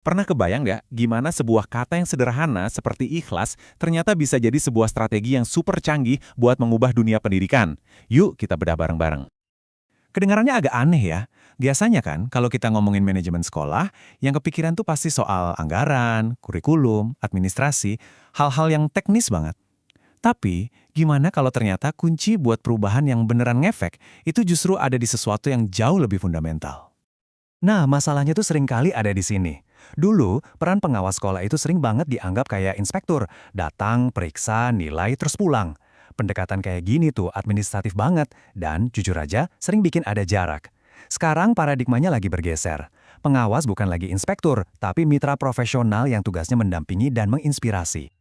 Pernah kebayang nggak gimana sebuah kata yang sederhana seperti ikhlas ternyata bisa jadi sebuah strategi yang super canggih buat mengubah dunia pendidikan? Yuk kita bedah bareng-bareng. Kedengarannya agak aneh ya. Biasanya kan kalau kita ngomongin manajemen sekolah, yang kepikiran tuh pasti soal anggaran, kurikulum, administrasi, hal-hal yang teknis banget. Tapi, gimana kalau ternyata kunci buat perubahan yang beneran ngefek, itu justru ada di sesuatu yang jauh lebih fundamental. Nah, masalahnya tuh seringkali ada di sini. Dulu, peran pengawas sekolah itu sering banget dianggap kayak inspektur. Datang, periksa, nilai, terus pulang. Pendekatan kayak gini tuh administratif banget, dan jujur aja sering bikin ada jarak. Sekarang paradigmanya lagi bergeser. Pengawas bukan lagi inspektur, tapi mitra profesional yang tugasnya mendampingi dan menginspirasi.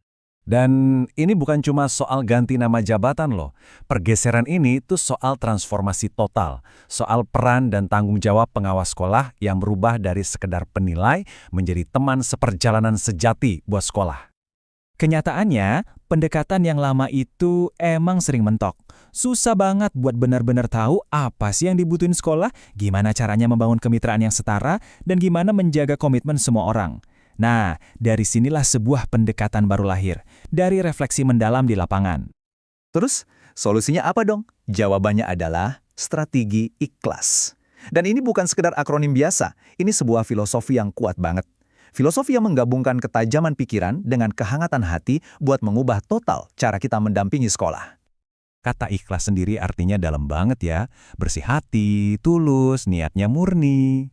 Dan ini bukan cuma soal ganti nama jabatan loh. Pergeseran ini tuh soal transformasi total. Soal peran dan tanggung jawab pengawas sekolah yang berubah dari sekedar penilai menjadi teman seperjalanan sejati buat sekolah. Kenyataannya, pendekatan yang lama itu emang sering mentok. Susah banget buat benar-benar tahu apa sih yang dibutuhin sekolah, gimana caranya membangun kemitraan yang setara, dan gimana menjaga komitmen semua orang. Nah, dari sinilah sebuah pendekatan baru lahir, dari refleksi mendalam di lapangan. Terus, solusinya apa dong? Jawabannya adalah strategi ikhlas. Dan ini bukan sekedar akronim biasa, ini sebuah filosofi yang kuat banget. Filosofi yang menggabungkan ketajaman pikiran dengan kehangatan hati buat mengubah total cara kita mendampingi sekolah. Kata ikhlas sendiri artinya dalam banget ya, bersih hati, tulus, niatnya murni.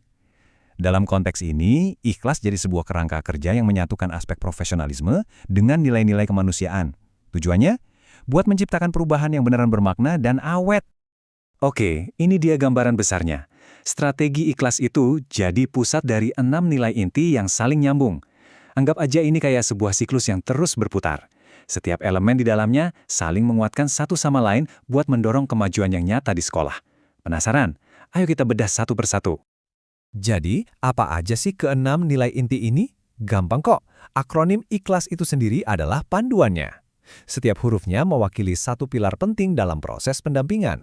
Dalam konteks ini, ikhlas jadi sebuah kerangka kerja yang menyatukan aspek profesionalisme dengan nilai-nilai kemanusiaan. Tujuannya? Buat menciptakan perubahan yang beneran bermakna dan awet. Oke, ini dia gambaran besarnya. Strategi ikhlas itu jadi pusat dari 6 nilai inti yang saling nyambung. Anggap aja ini kayak sebuah siklus yang terus berputar. Setiap elemen di dalamnya saling menguatkan satu sama lain buat mendorong kemajuan yang nyata di sekolah. Penasaran? Ayo kita bedah satu persatu. Jadi, apa aja sih keenam nilai inti ini? Gampang kok. Akronim ikhlas itu sendiri adalah panduannya. Setiap hurufnya mewakili satu pilar penting dalam proses pendampingan.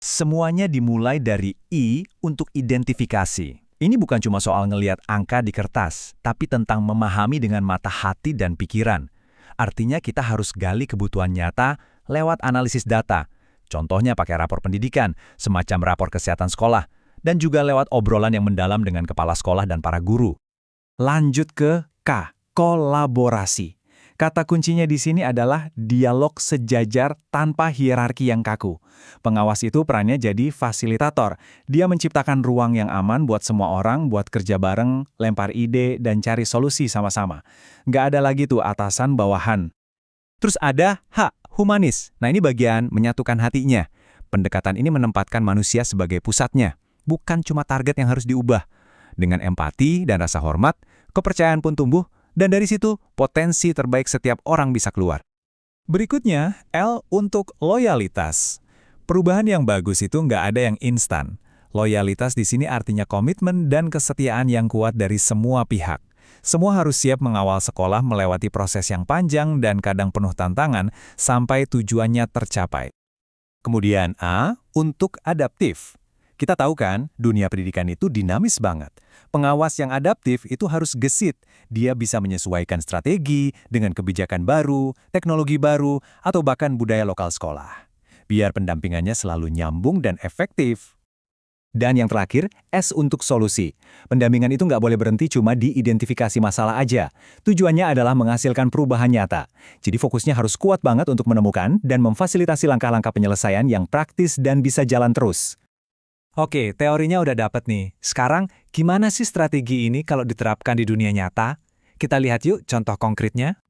Semuanya dimulai dari I untuk identifikasi. Ini bukan cuma soal ngelihat angka di kertas, tapi tentang memahami dengan mata hati dan pikiran. Artinya kita harus gali kebutuhan nyata lewat analisis data. Contohnya pakai rapor pendidikan, semacam rapor kesehatan sekolah, dan juga lewat obrolan yang mendalam dengan kepala sekolah dan para guru. Lanjut ke K, kolaborasi. Kata kuncinya di sini adalah dialog sejajar tanpa hierarki yang kaku. Pengawas itu perannya jadi fasilitator. Dia menciptakan ruang yang aman buat semua orang, buat kerja bareng, lempar ide, dan cari solusi sama-sama. Nggak ada lagi tuh atasan bawahan. Terus ada H, humanis. Nah ini bagian menyatukan hatinya. Pendekatan ini menempatkan manusia sebagai pusatnya, bukan cuma target yang harus diubah. Dengan empati dan rasa hormat, kepercayaan pun tumbuh, dan dari situ potensi terbaik setiap orang bisa keluar. Berikutnya, L untuk loyalitas. Perubahan yang bagus itu nggak ada yang instan. Loyalitas di sini artinya komitmen dan kesetiaan yang kuat dari semua pihak. Semua harus siap mengawal sekolah melewati proses yang panjang dan kadang penuh tantangan sampai tujuannya tercapai. Kemudian A untuk adaptif. Kita tahu kan, dunia pendidikan itu dinamis banget. Pengawas yang adaptif itu harus gesit. Dia bisa menyesuaikan strategi dengan kebijakan baru, teknologi baru, atau bahkan budaya lokal sekolah. Biar pendampingannya selalu nyambung dan efektif. Dan yang terakhir, S untuk solusi. Pendampingan itu nggak boleh berhenti cuma di identifikasi masalah aja. Tujuannya adalah menghasilkan perubahan nyata. Jadi fokusnya harus kuat banget untuk menemukan dan memfasilitasi langkah-langkah penyelesaian yang praktis dan bisa jalan terus. Oke, teorinya udah dapet nih. Sekarang, gimana sih strategi ini kalau diterapkan di dunia nyata? Kita lihat yuk contoh konkretnya.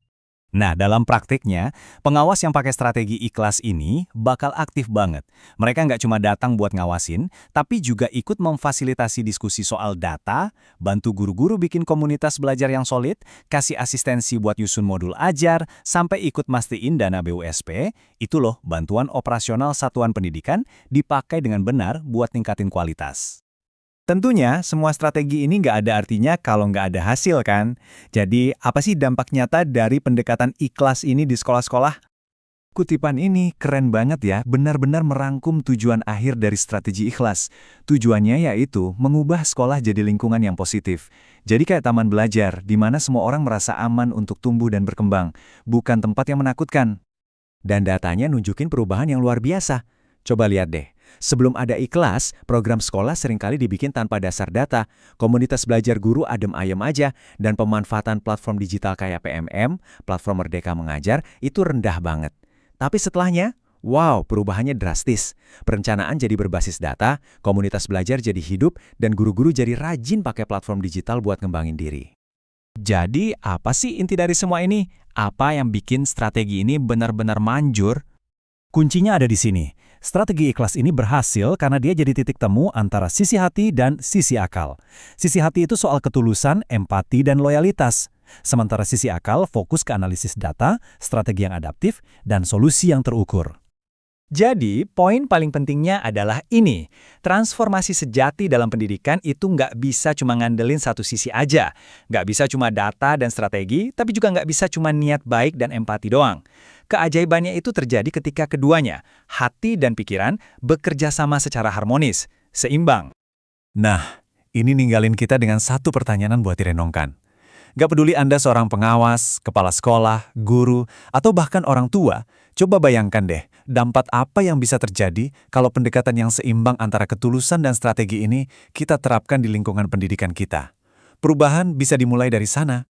Nah, dalam praktiknya, pengawas yang pakai strategi ikhlas ini bakal aktif banget. Mereka nggak cuma datang buat ngawasin, tapi juga ikut memfasilitasi diskusi soal data, bantu guru-guru bikin komunitas belajar yang solid, kasih asistensi buat nyusun modul ajar, sampai ikut mastiin dana BUSP, itu loh bantuan operasional satuan pendidikan dipakai dengan benar buat ningkatin kualitas. Tentunya, semua strategi ini nggak ada artinya kalau nggak ada hasil kan? Jadi, apa sih dampak nyata dari pendekatan ikhlas ini di sekolah-sekolah? Kutipan ini keren banget ya, benar-benar merangkum tujuan akhir dari strategi ikhlas. Tujuannya yaitu mengubah sekolah jadi lingkungan yang positif. Jadi kayak taman belajar, di mana semua orang merasa aman untuk tumbuh dan berkembang, bukan tempat yang menakutkan. Dan datanya nunjukin perubahan yang luar biasa. Coba lihat deh, sebelum ada ikhlas, program sekolah seringkali dibikin tanpa dasar data, komunitas belajar guru adem ayem aja, dan pemanfaatan platform digital kayak PMM, platform Merdeka Mengajar, itu rendah banget. Tapi setelahnya, wow, perubahannya drastis. Perencanaan jadi berbasis data, komunitas belajar jadi hidup, dan guru-guru jadi rajin pakai platform digital buat ngembangin diri. Jadi, apa sih inti dari semua ini? Apa yang bikin strategi ini benar-benar manjur? Kuncinya ada di sini. Strategi ikhlas ini berhasil karena dia jadi titik temu antara sisi hati dan sisi akal. Sisi hati itu soal ketulusan, empati, dan loyalitas. Sementara sisi akal fokus ke analisis data, strategi yang adaptif, dan solusi yang terukur. Jadi, poin paling pentingnya adalah ini. Transformasi sejati dalam pendidikan itu nggak bisa cuma ngandelin satu sisi aja. Nggak bisa cuma data dan strategi, tapi juga nggak bisa cuma niat baik dan empati doang. Keajaibannya itu terjadi ketika keduanya, hati dan pikiran, bekerja sama secara harmonis, seimbang. Nah, ini ninggalin kita dengan satu pertanyaan buat direnungkan. Gak peduli Anda seorang pengawas, kepala sekolah, guru, atau bahkan orang tua, coba bayangkan deh, dampak apa yang bisa terjadi kalau pendekatan yang seimbang antara ketulusan dan strategi ini kita terapkan di lingkungan pendidikan kita. Perubahan bisa dimulai dari sana.